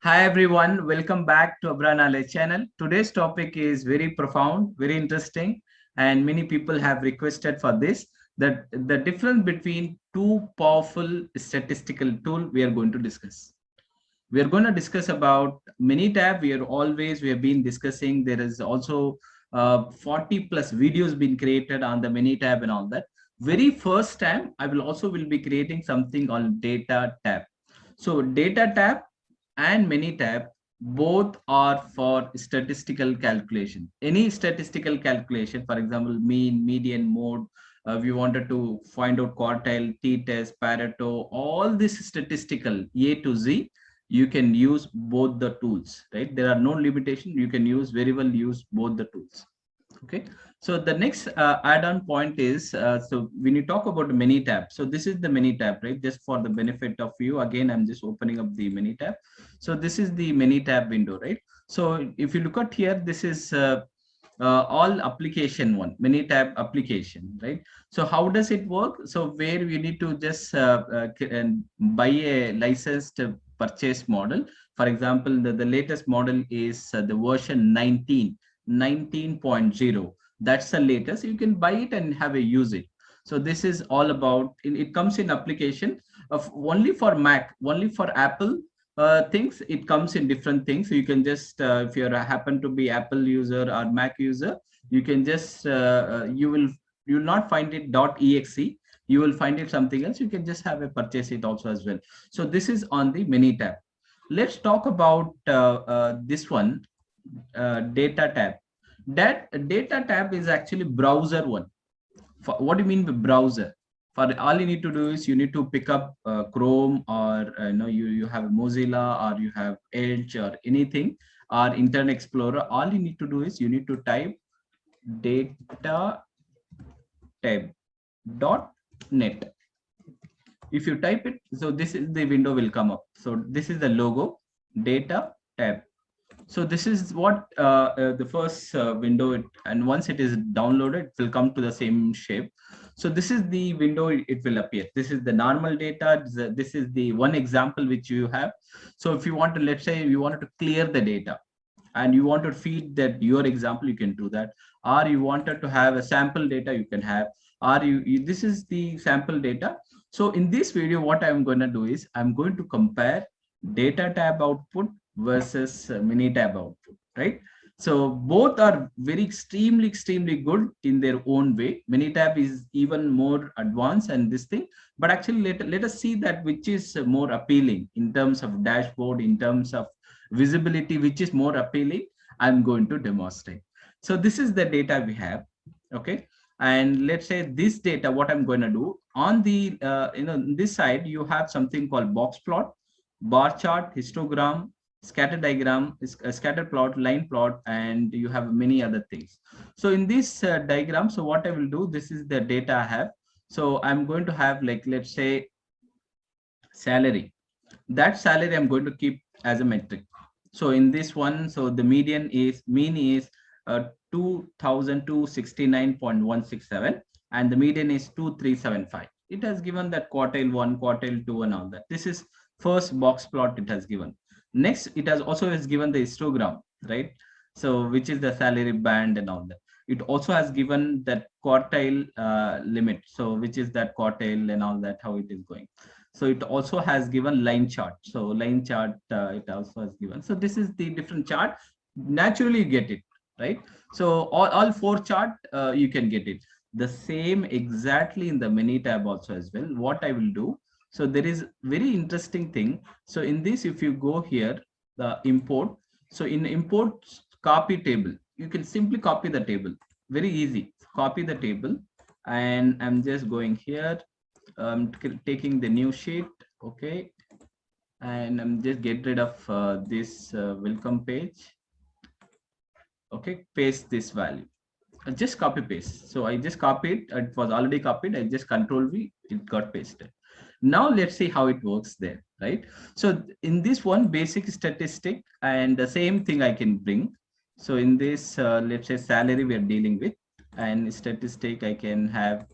Hi everyone, welcome back to Abra Knowledge channel. Today's topic is very profound, very interesting, and many people have requested for this. That the difference between two powerful statistical tool we are going to discuss. We are going to discuss about Minitab. We have been discussing. There is also 40 plus videos been created on the Minitab and all that. Very first time, I will be creating something on Data Tab. So Data Tab and Minitab both are for statistical calculation. Any statistical calculation, for example, mean, median, mode, we wanted to find out quartile, t-test, Pareto, all this statistical A to Z, you can use both the tools, right? There are no limitation. You can very well use both the tools. Okay, so the next add-on point is, so when you talk about the Minitab, so this is the Minitab, right? Just for the benefit of you, again, I'm just opening up the Minitab. So this is the Minitab window, right? So if you look at here, this is all application one, Minitab application, right? So how does it work? So where we need to just buy a licensed purchase model. For example, the latest model is the version 19.0. That's the latest. You can buy it and have a use it. So this is all about, it comes in application of only for Mac, only for Apple things. It comes in different things. So you can just, if you happen to be Apple user or Mac user, you can just, you will not find it .exe. You will find it something else. You can just have a purchase it also as well. So this is on the Minitab. Let's talk about this one, Data Tab. That Data Tab is actually browser one. What do you mean by browser? For all you need to do is you need to pick up Chrome, or you have Mozilla, or you have Edge or anything, or Internet Explorer. All you need to do is you need to type data tab.net. If you type it, so this is the window will come up. So this is the logo, Data Tab. So this is what the first window, and once it is downloaded, it will come to the same shape. So this is the window it will appear. This is the normal data. This is the one example which you have. So if you want to, let's say you wanted to clear the data and you want to feed that your example, you can do that. Or you wanted to have a sample data, you can have, or this is the sample data. So in this video, what I'm going to do is I'm going to compare Data Tab output versus Minitab output, right? So both are very extremely good in their own way. Minitab is even more advanced and this thing, but actually let us see that which is more appealing in terms of dashboard, in terms of visibility, which is more appealing. I'm going to demonstrate. So this is the data we have, okay? And let's say this data, what I'm going to do on the, this side, you have something called box plot, bar chart, histogram, scatter diagram, scatter plot, line plot, and you have many other things. So in this diagram, so what I will do, this is the data I have. So I'm going to have, like, let's say salary. That salary I'm going to keep as a metric. So in this one, so the mean is 2269.167, and the median is 2375. It has given that quartile 1, quartile 2, and all that. This is first box plot it has given. Next, it has given the histogram, right? So which is the salary band and all that. It also has given that quartile limit. So which is that quartile and all that, how it is going. So it also has given line chart. So line chart, it also has given. So this is the different chart. Naturally you get it, right? So all four chart, you can get it. The same exactly in the Minitab also as well. What I will do, so there is very interesting thing. So in this, if you go here, the import. So in import copy table, you can simply copy the table. Very easy. Copy the table, and I'm just going here. Taking the new sheet, okay, and I'm just get rid of this welcome page. Okay, paste this value. Just copy paste. So I just copied. It was already copied. I just Control V. It got pasted. Now let's see how it works there, right? So in this one basic statistic, and the same thing I can bring. So in this, let's say salary we are dealing with, and statistic I can have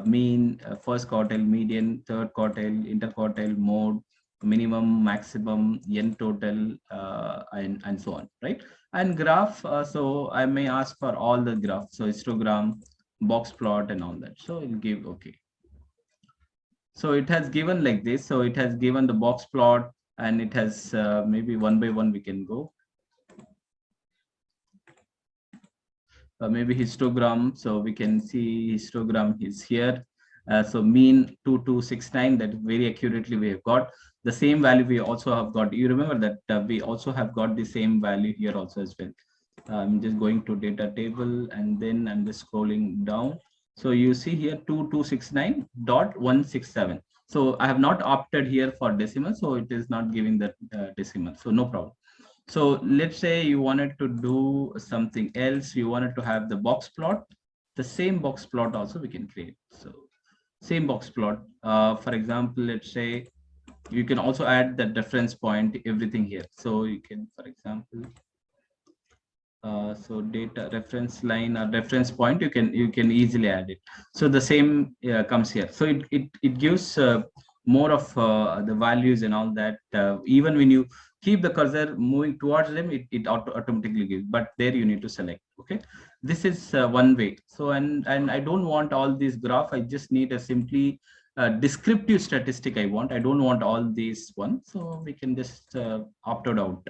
mean, first quartile, median, third quartile, interquartile, mode, minimum, maximum, n total, and so on, right? And graph, so I may ask for all the graphs. So histogram, box plot, and all that. So it'll give okay. So it has given like this. So it has given the box plot, and it has maybe one by one we can go. Maybe histogram. So we can see histogram is here. So mean 2269, that very accurately we have got. The same value we also have got. You remember that we also have got the same value here also as well. I'm just going to data table, and then I'm just scrolling down. So you see here 2269.167. So I have not opted here for decimal, so it is not giving that decimal. So no problem. So let's say you wanted to do something else. You wanted to have the box plot. The same box plot also we can create. So same box plot. For example, let's say you can also add the reference point, everything here. So you can, for example, so data reference line or reference point, you can easily add it. So the same comes here. So it gives more of the values and all that. Even when you keep the cursor moving towards them, it automatically gives, but there you need to select. Okay, this is one way. So and I don't want all these graph. I just need a simply descriptive statistic. I don't want all these ones, so we can just opt it out.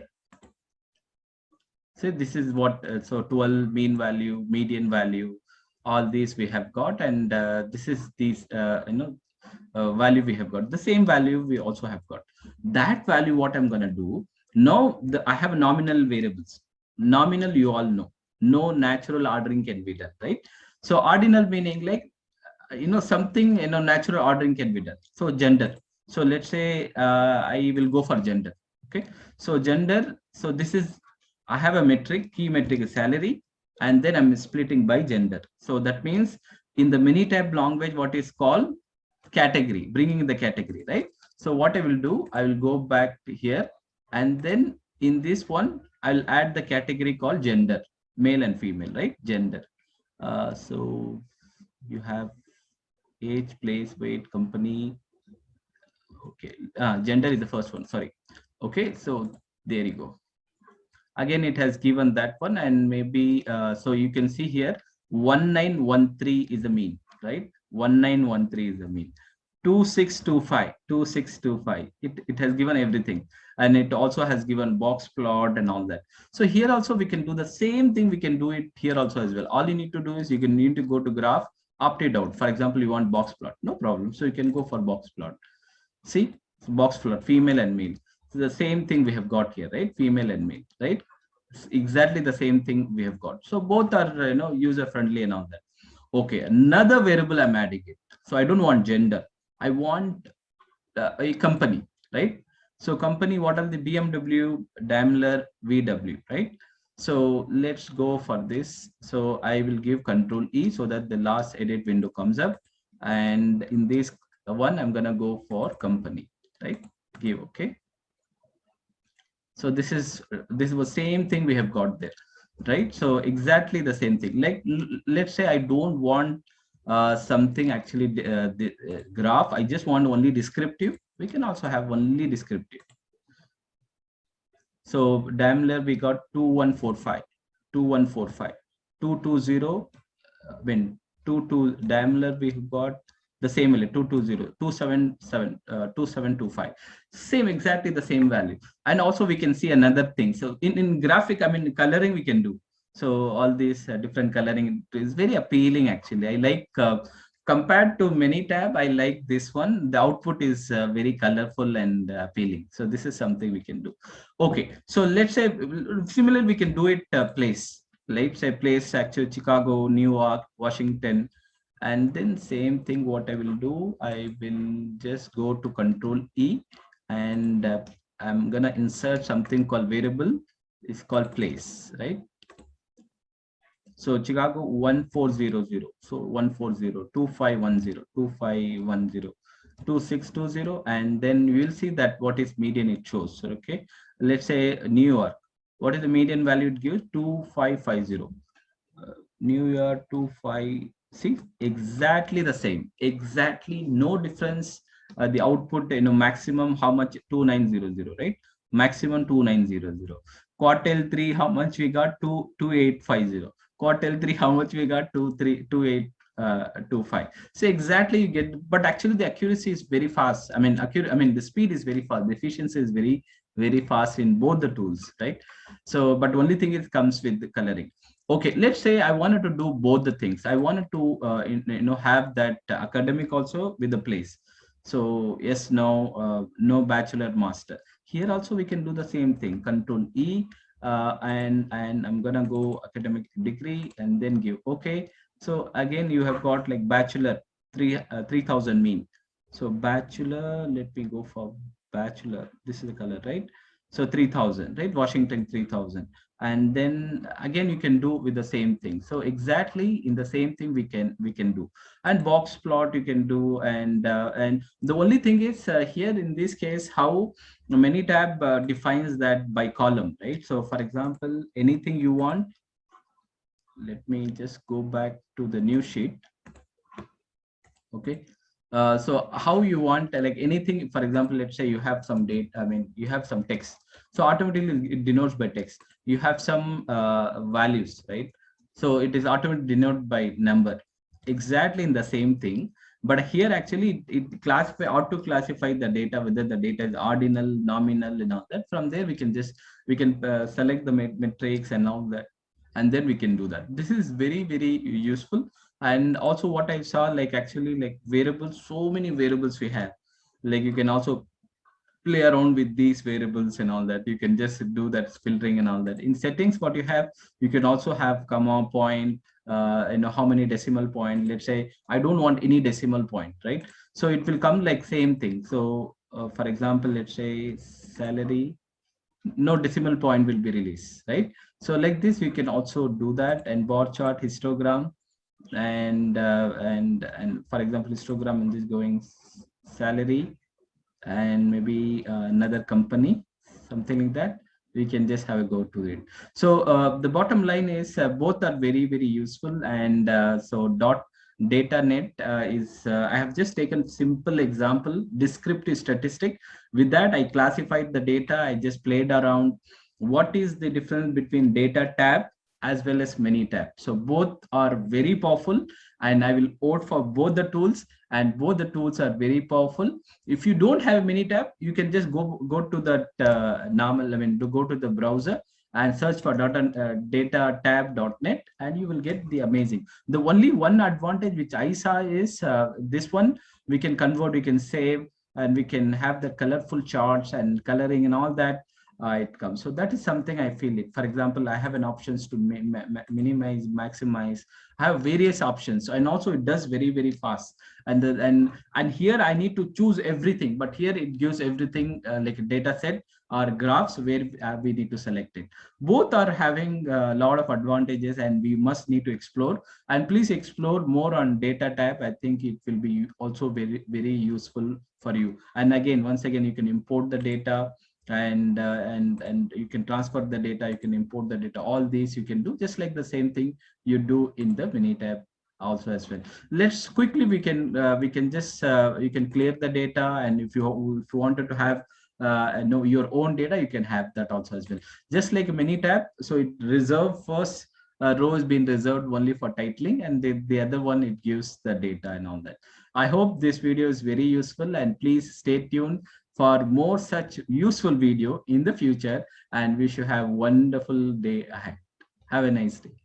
So this is what, so 12 mean value, median value, all these we have got, and this is these value we have got. The same value we also have got. That value, what I'm gonna do now, I have nominal variables. Nominal, you all know, no natural ordering can be done, right? So ordinal meaning like something, natural ordering can be done. So gender. So let's say I will go for gender. Okay. So gender. So this is, I have a metric, key metric is salary, and then I'm splitting by gender. So that means in the Minitab language, what is called category, bringing in the category, right? So what I will do, I will go back to here, and then in this one, I'll add the category called gender, male and female, right? Gender. So you have age, place, weight, company. Okay, gender is the first one. Sorry. Okay, so there you go. Again, it has given that one, and maybe so you can see here 1913 is the mean, right? 1913 is the mean. 2625 it has given everything, and it also has given box plot and all that. So here also we can do the same thing. We can do it here also as well. All you need to do is you need to go to graph, opt it out. For example, you want box plot, no problem. So you can go for box plot. See, box plot, female and male. So the same thing we have got here, right? Female and male, right? It's exactly the same thing we have got. So both are user friendly and all that. Okay, another variable I'm adding it. So I don't want gender. I want a company, right? So company, what are the BMW, Daimler, VW, right? So let's go for this. So I will give Control E so that the last edit window comes up. And in this one, I'm gonna go for company, right? Give okay. So this is the same thing we have got there, right? So exactly the same thing. Like let's say I don't want something actually the graph. I just want only descriptive. We can also have only descriptive. So Daimler we got 2145, 2145, 220. When 22 Daimler we got the same value 220, 277, 2725. Same, exactly the same value. And also we can see another thing. So in graphic, I mean coloring we can do. So all these different coloring is very appealing actually. I like compared to Minitab, I like this one. The output is very colorful and appealing. So this is something we can do. Okay, so let's say similar we can do it place. Let's say place actually Chicago, New York, Washington, and then same thing. What I will do, I will just go to Control E, and I'm gonna insert something called variable. It's called place, right? So Chicago 1400. So 140, 2510, 2510, 2620, and then you will see that what is median it shows. So, okay, let's say New York. What is the median value it gives? 2550. New York 256, exactly the same, exactly no difference the output, maximum how much, 2900, right? Maximum 2900. Quartile 3, how much we got? 2850. Quartile 3, how much we got? 2825. So exactly you get, but actually the accuracy is very fast. I mean, the speed is very fast. The efficiency is very, very fast in both the tools, right? So, but only thing it comes with the coloring. Okay, let's say I wanted to do both the things. I wanted to, have that academic also with the place. So yes, no, no bachelor master. Here also we can do the same thing. Control E, and I'm gonna go academic degree and then give okay. So again, you have got like bachelor 3000 mean. So bachelor, let me go for bachelor. This is the color, right? So 3000, right? Washington 3000. And then again, you can do with the same thing. So exactly in the same thing we can do. And box plot you can do. And the only thing is here in this case, how Minitab defines that by column, right? So for example, anything you want, let me just go back to the new sheet. Okay. So how you want, like anything, for example, let's say you have some data, you have some text. So automatically it denotes by text. You have some values, right? So it is automatically denoted by number. Exactly in the same thing. But here actually it classify, auto classify the data, whether the data is ordinal, nominal, and all that. From there we can select the metrics and all that, and then we can do that. This is very, very useful. And also what I saw, like actually like variables, so many variables we have, like you can also play around with these variables and all that. You can just do that filtering and all that. In settings, what you have, you can also have comma point, how many decimal point. Let's say I don't want any decimal point, right? So it will come like same thing. So for example, let's say salary, no decimal point will be released, right? So like this we can also do that. And bar chart, histogram, and for example, histogram in this going salary, and maybe another company, something like that. We can just have a go to it. So the bottom line is both are very, very useful. And so dot data net is I have just taken simple example, descriptive statistic. With that I classified the data. I just played around what is the difference between data tab as well as Minitab. So both are very powerful, and I will vote for both the tools, and both the tools are very powerful. If you don't have Minitab, you can just go to that normal, to go to the browser and search for datatab.net, and you will get the amazing. The only one advantage which I saw is this one, we can convert, we can save, and we can have the colorful charts and coloring and all that. It comes. So that is something I feel it. For example, I have an options to minimize, maximize. I have various options, and also it does very, very fast. And here I need to choose everything, but here it gives everything like a data set or graphs where we need to select it. Both are having a lot of advantages, and we must need to explore. And please explore more on data tab. I think it will be also very, very useful for you. And again, once again, you can import the data, and you can transfer the data, you can import the data. All these you can do just like the same thing you do in the Minitab also as well. Let's quickly, we can just you can clear the data, and if you wanted to have know your own data, you can have that also as well, just like Minitab. So it reserve first row has been reserved only for titling, and the other one, it gives the data and all that. I hope this video is very useful, and please stay tuned for more such useful video in the future, and wish you have wonderful day ahead. Have a nice day.